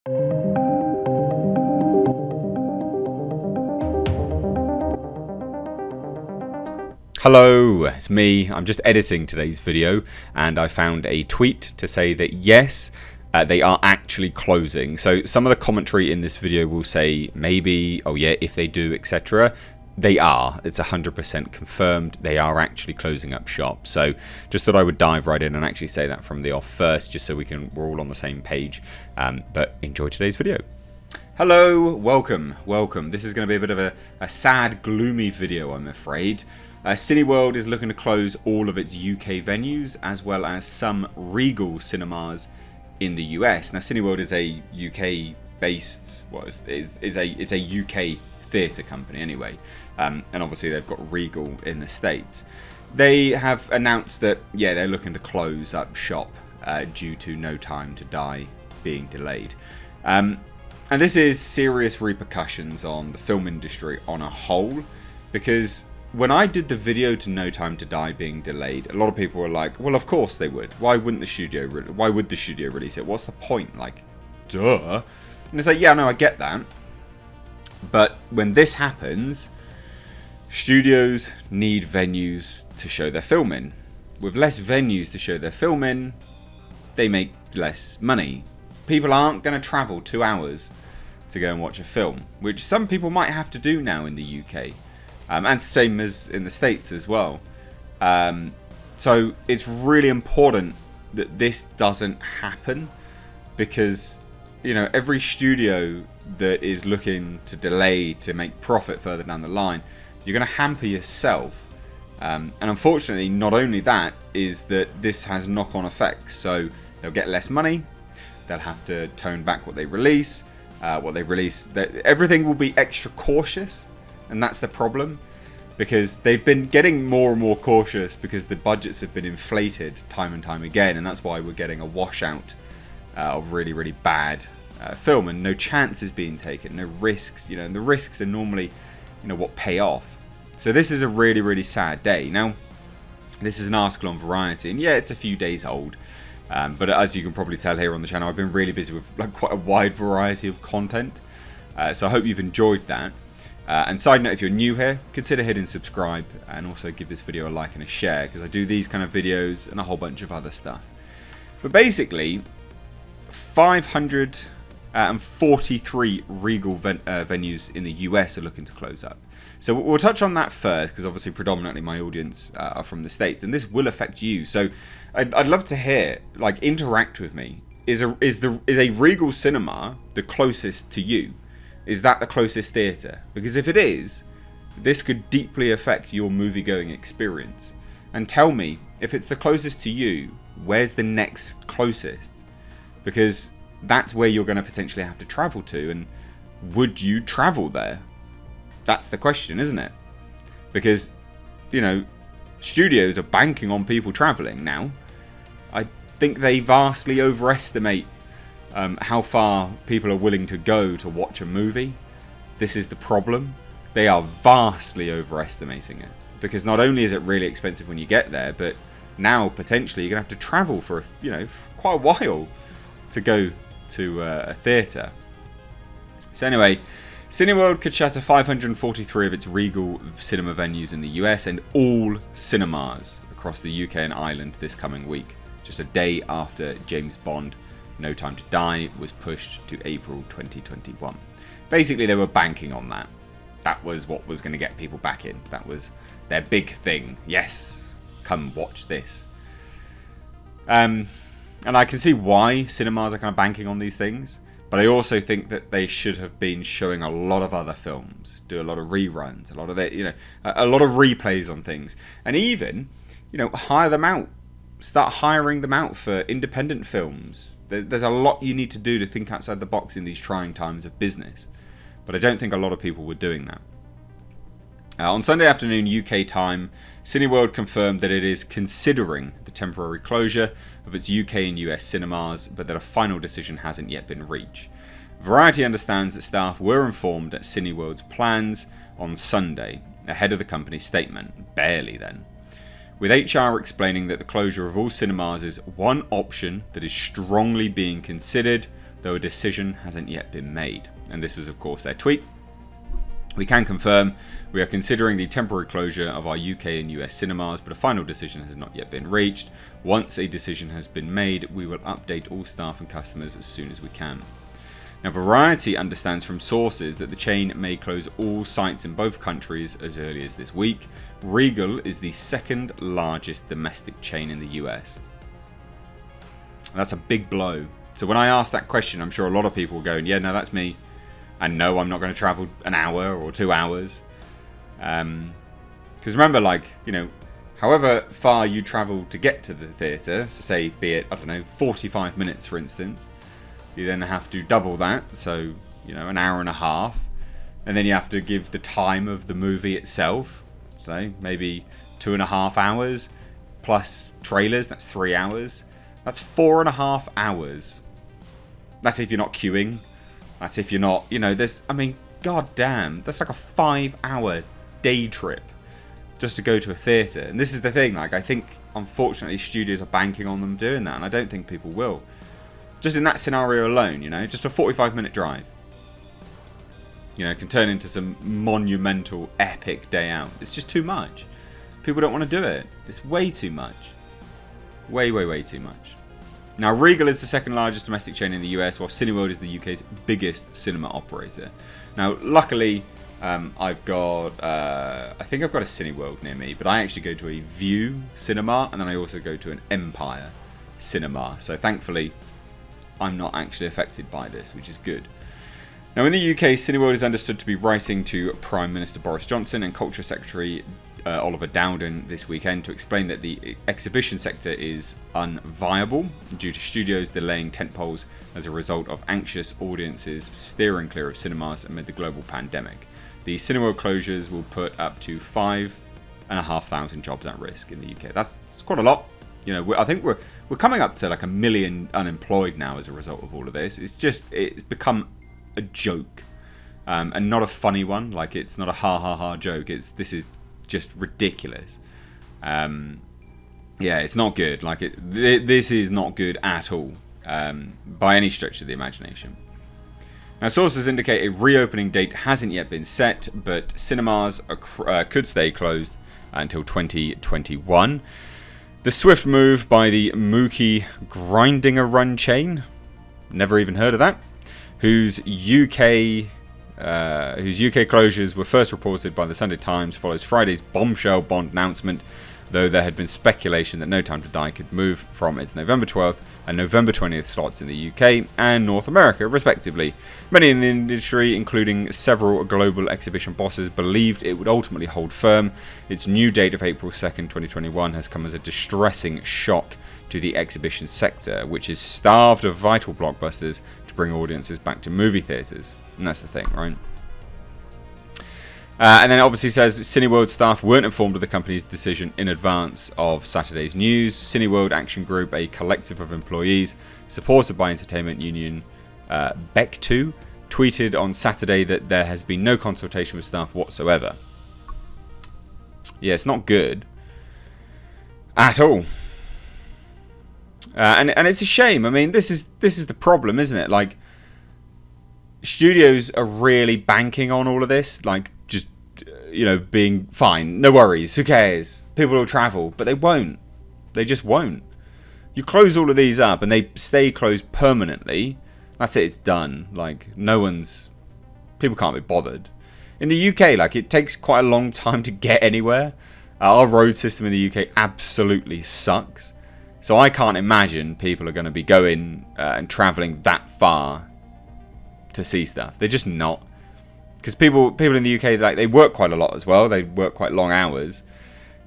Hello, it's me. I'm just editing today's video and I found a tweet to say that yes, they are actually closing. So some of the commentary in this video will say maybe, oh yeah, if they do, etc. They are. It's 100% confirmed. They are actually closing up shop. So just thought I would dive right in and actually say that from the off first, just so we're all on the same page. But enjoy today's video. Hello, welcome. This is going to be a bit of a sad, gloomy video, I'm afraid. Cineworld is looking to close all of its UK venues, as well as some Regal cinemas in the US. Now, Cineworld is a UK-based, it's a UK theatre company anyway, and obviously they've got Regal in the States. They have announced that, yeah, they're looking to close up shop due to No Time to Die being delayed. And this is serious repercussions on the film industry on a whole, because when I did the video to No Time to Die being delayed, a lot of people were like, well, of course they would. Why would the studio release it? What's the point? Like, duh. And it's like, yeah, no, I get that. But when this happens, studios need venues to show their film in. With less venues to show their film in, they make less money. People aren't going to travel 2 hours to go and watch a film, which some people might have to do now in the UK. And same as in the States as well. So it's really important that this doesn't happen, because, you know, every studio that is looking to delay to make profit further down the line, you're going to hamper yourself. And unfortunately, not only that, is that this has knock-on effects. So they'll get less money. They'll have to tone back what they release. Everything will be extra cautious. And that's the problem, because they've been getting more and more cautious because the budgets have been inflated time and time again, and that's why we're getting a washout of really, really bad film, and no chances being taken, no risks, and the risks are normally, what pay off. So this is a really, really sad day. Now, this is an article on Variety, and yeah, it's a few days old, but as you can probably tell here on the channel, I've been really busy with quite a wide variety of content, so I hope you've enjoyed that. And side note, if you're new here, consider hitting subscribe and also give this video a like and a share, because I do these kind of videos and a whole bunch of other stuff. But basically, 543 Regal venues in the US are looking to close up. So we'll touch on that first, because obviously predominantly my audience are from the States, and this will affect you. So I'd love to hear, interact with me. Is a Regal cinema the closest to you? Is that the closest theatre? Because if it is, this could deeply affect your movie-going experience. And tell me, if it's the closest to you, where's the next closest? Because that's where you're going to potentially have to travel to, and would you travel there? That's the question, isn't it? Because, studios are banking on people travelling now. I think they vastly overestimate how far people are willing to go to watch a movie. This is the problem. They are vastly overestimating it, because not only is it really expensive when you get there, but now potentially you're gonna have to travel for quite a while to go to a theatre. So anyway, Cineworld could shatter 543 of its Regal cinema venues in the US and all cinemas across the UK and Ireland this coming week, just a day after James Bond No Time to Die was pushed to April 2021. Basically, they were banking on that. That was what was going to get people back in. That was their big thing. Yes, come watch this. And I can see why cinemas are kind of banking on these things, but I also think that they should have been showing a lot of other films, do a lot of reruns, a lot of a lot of replays on things, and even hire them out. Start hiring them out for independent films. There's a lot you need to do to think outside the box in these trying times of business. But I don't think a lot of people were doing that. On Sunday afternoon UK time, Cineworld confirmed that it is considering the temporary closure of its UK and US cinemas, but that a final decision hasn't yet been reached. Variety understands that staff were informed at Cineworld's plans on Sunday, ahead of the company's statement. Barely then. With HR explaining that the closure of all cinemas is one option that is strongly being considered though a decision hasn't yet been made. And this was, of course, their tweet. We can confirm we are considering the temporary closure of our UK and US cinemas, but a final decision has not yet been reached. Once a decision has been made, we will update all staff and customers as soon as we can. Now, Variety understands from sources that the chain may close all sites in both countries as early as this week. Regal is the second largest domestic chain in the US. That's a big blow. So when I ask that question, I'm sure a lot of people are going, yeah, no, that's me. And no, I'm not going to travel an hour or 2 hours. Because remember, like, you know, however far you travel to get to the theatre, so say, be it, I don't know, 45 minutes, for instance, you then have to double that, so, you know, an hour and a half. And then you have to give the time of the movie itself, so maybe 2.5 hours, plus trailers, that's 3 hours. That's 4.5 hours. That's if you're not queuing. That's if you're not, you know, there's, I mean, god damn, that's like a 5-hour day trip just to go to a theatre. And this is the thing, like, I think, unfortunately, studios are banking on them doing that, and I don't think people will. Just in that scenario alone, you know, just a 45-minute drive, you know, can turn into some monumental, epic day out. It's just too much. People don't want to do it. It's way too much. Way, way, way too much. Now, Regal is the second largest domestic chain in the US, while Cineworld is the UK's biggest cinema operator. Now, luckily, I've got, I think I've got a Cineworld near me, but I actually go to a View cinema, and then I also go to an Empire cinema. So thankfully, I'm not actually affected by this, which is good. Now, in the UK, Cineworld is understood to be writing to Prime Minister Boris Johnson and Culture Secretary Oliver Dowden this weekend to explain that the exhibition sector is unviable due to studios delaying tentpoles as a result of anxious audiences steering clear of cinemas amid the global pandemic. The Cineworld closures will put up to 5,500 jobs at risk in the UK. That's quite a lot. You know, I think we're coming up to like 1 million unemployed now as a result of all of this. It's become a joke, and not a funny one. Like, it's not a ha joke. This is just ridiculous. Yeah, it's not good. Like, this is not good at all, by any stretch of the imagination. Now, sources indicate a reopening date hasn't yet been set, but cinemas could stay closed until 2021. The swift move by the Mookie Grinding-A-Run chain, never even heard of that, whose UK closures were first reported by the Sunday Times, follows Friday's bombshell Bond announcement, though there had been speculation that No Time to Die could move from its November 12th and November 20th slots in the UK and North America, respectively. Many in the industry, including several global exhibition bosses, believed it would ultimately hold firm. Its new date of April 2nd, 2021 has come as a distressing shock to the exhibition sector, which is starved of vital blockbusters to bring audiences back to movie theatres. And that's the thing, right? And then it obviously says Cineworld staff weren't informed of the company's decision in advance of Saturday's news. Cineworld Action Group, a collective of employees supported by entertainment union BEC2, tweeted on Saturday that there has been no consultation with staff whatsoever. Yeah, it's not good at all. And it's a shame. I mean, this is the problem, isn't it? Like, studios are really banking on all of this, like, just, you know, being fine, no worries, who cares, people will travel, but they won't. They just won't. You close all of these up and they stay closed permanently, that's it, it's done. Like, people can't be bothered. In the UK, like, it takes quite a long time to get anywhere. Our road system in the UK absolutely sucks. So I can't imagine people are going to be going and travelling that far to see stuff. They're just not. Because people in the UK, like, they work quite a lot as well. They work quite long hours.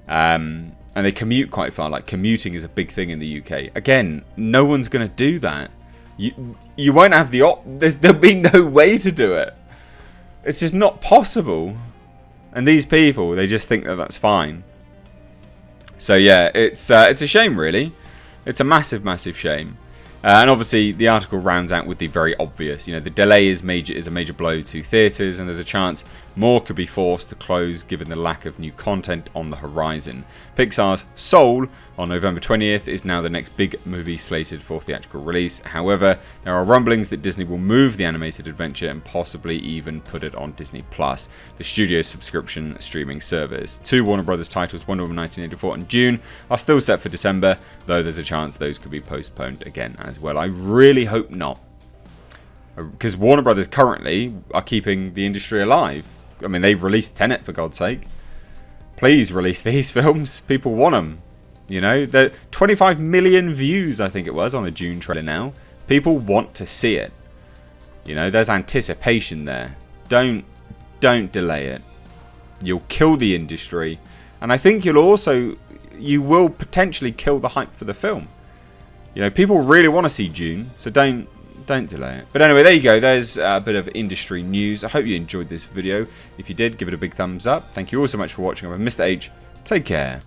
And they commute quite far. Like, commuting is a big thing in the UK. Again, no one's going to do that. You won't have there'll be no way to do it. It's just not possible. And these people, they just think that that's fine. So yeah, it's a shame, really. It's a massive, massive shame. And obviously, the article rounds out with the very obvious. You know, the delay is a major blow to theatres, and there's a chance more could be forced to close given the lack of new content on the horizon. Pixar's Soul on November 20th is now the next big movie slated for theatrical release. However, there are rumblings that Disney will move the animated adventure and possibly even put it on Disney Plus, the studio's subscription streaming service. Two Warner Brothers titles, Wonder Woman 1984 and Dune, are still set for December, though there's a chance those could be postponed again as well. I really hope not, because Warner Brothers currently are keeping the industry alive. I mean, they've released Tenet, for God's sake. Please release these films. People want them. You know, the 25 million views, I think it was, on the Dune trailer now. People want to see it. You know, there's anticipation there. Don't delay it. You'll kill the industry, and I think you will potentially kill the hype for the film. You know, people really want to see Dune, so don't delay it. But anyway, there you go. There's a bit of industry news. I hope you enjoyed this video. If you did, give it a big thumbs up. Thank you all so much for watching. I'm Mr. H. Take care.